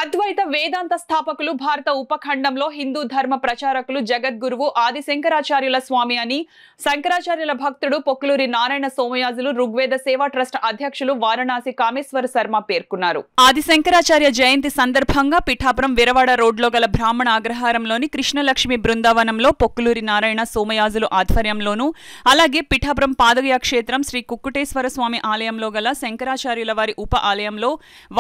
అద్వైత వేదాంత స్థాపకులు భారత ఉపఖండంలో హిందూ ధర్మ ప్రచారకులు జగద్గురువు ఆది శంకరాచార్యుల స్వామి అని శంకరాచార్యుల భక్తుడు పొక్కులూరి నారాయణ సోమయాజులు ఋగ్వేద సేవా ట్రస్ట్ అధ్యక్షులు వారణాసి కామేశ్వర శర్మ పేర్కొన్నారు. ఆది శంకరాచార్య జయంతి సందర్భంగా పిఠాపురం విరవాడ రోడ్లో గల బ్రాహ్మణ అగ్రహారంలోని కృష్ణలక్ష్మి బృందావనంలో పొక్కులూరి నారాయణ సోమయాజులు ఆధ్వర్యంలోనూ అలాగే పిఠాపురం పాదగయ క్షేత్రం శ్రీ కుక్కుటేశ్వర స్వామి ఆలయంలో గల శంకరాచార్యుల వారి ఉప ఆలయంలో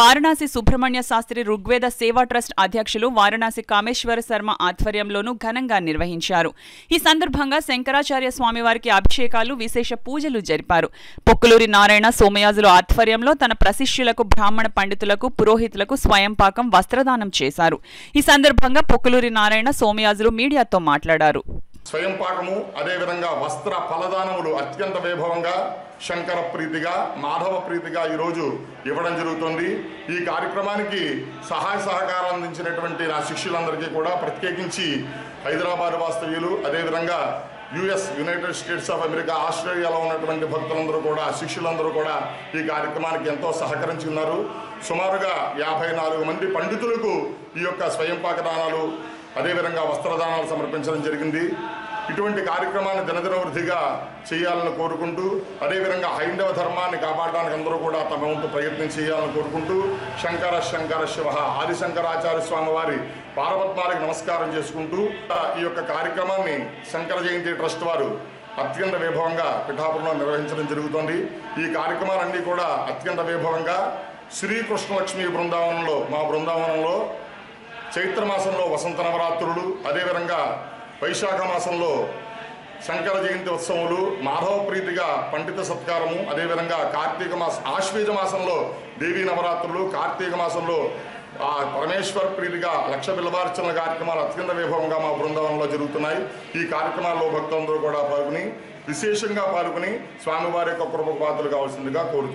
వారణాసి సుబ్రహ్మణ్య శాస్త్రి ఋగ్వేద సేవా ట్రస్ట్ అధ్యక్షులు వారణాసి కామేశ్వర శర్మ ఆధ్వర్యంలోనూ ఘనంగా నిర్వహించారు. ఈ సందర్భంగా శంకరాచార్య స్వామివారికి అభిషేకాలు, విశేష పూజలు జరిపారు. పొక్కులూరి నారాయణ సోమయాజులు ఆధ్వర్యంలో తన ప్రశిష్యులకు, బ్రాహ్మణ పండితులకు, పురోహితులకు స్వయంపాకం, వస్త్రదానం చేశారు. ఈ సందర్భంగా పొక్కులూరి నారాయణ సోమయాజులు మీడియాతో మాట్లాడారు. స్వయంపాకము అదేవిధంగా వస్త్ర ఫలదానములు అత్యంత వైభవంగా శంకర ప్రీతిగా, మాధవ ప్రీతిగా ఈరోజు ఇవ్వడం జరుగుతుంది. ఈ కార్యక్రమానికి సహాయ సహకారం అందించినటువంటి నా శిష్యులందరికీ కూడా, ప్రత్యేకించి హైదరాబాద్ వాస్తవ్యులు, అదేవిధంగా యునైటెడ్ స్టేట్స్ ఆఫ్ అమెరికా, ఆస్ట్రేలియాలో ఉన్నటువంటి భక్తులందరూ కూడా, శిష్యులందరూ కూడా ఈ కార్యక్రమానికి ఎంతో సహకరించున్నారు. సుమారుగా 54 మంది పండితులకు ఈ యొక్క స్వయంపాక దానాలు, అదేవిధంగా వస్త్రదానాలు సమర్పించడం జరిగింది. ఇటువంటి కార్యక్రమాన్ని దినదినవృద్ధిగా చేయాలని కోరుకుంటూ, అదేవిధంగా హైందవ ధర్మాన్ని కాపాడడానికి అందరూ కూడా తమ వంతు ప్రయత్నం చేయాలని కోరుకుంటూ, శంకర శివ ఆది శంకరాచార్య స్వామి వారి పాదపద్మాలకు నమస్కారం చేసుకుంటూ ఈ యొక్క కార్యక్రమాన్ని శంకర జయంతి ట్రస్ట్ వారు అత్యంత వైభవంగా పిఠాపురంలో నిర్వహించడం జరుగుతుంది. ఈ కార్యక్రమాలన్నీ కూడా అత్యంత వైభవంగా శ్రీకృష్ణలక్ష్మి బృందావనంలో, మా బృందావనంలో చైత్రమాసంలో వసంత నవరాత్రులు, అదేవిధంగా వైశాఖ మాసంలో శంకర జయంతి ఉత్సవములు, మాధవ ప్రీతిగా పండిత సత్కారము, అదేవిధంగా కార్తీక మాసం, ఆశ్వేజ మాసంలో దేవీ నవరాత్రులు, కార్తీక మాసంలో పరమేశ్వర ప్రీతిగా లక్ష బిల్వార్చనల కార్యక్రమాలు అత్యంత వైభవంగా మా బృందావనంలో జరుగుతున్నాయి. ఈ కార్యక్రమాల్లో భక్తులందరూ కూడా విశేషంగా పాల్గొని స్వామివారి యొక్క కృపకు పాత్రలు కావాల్సిందిగా కోరుతున్నాం.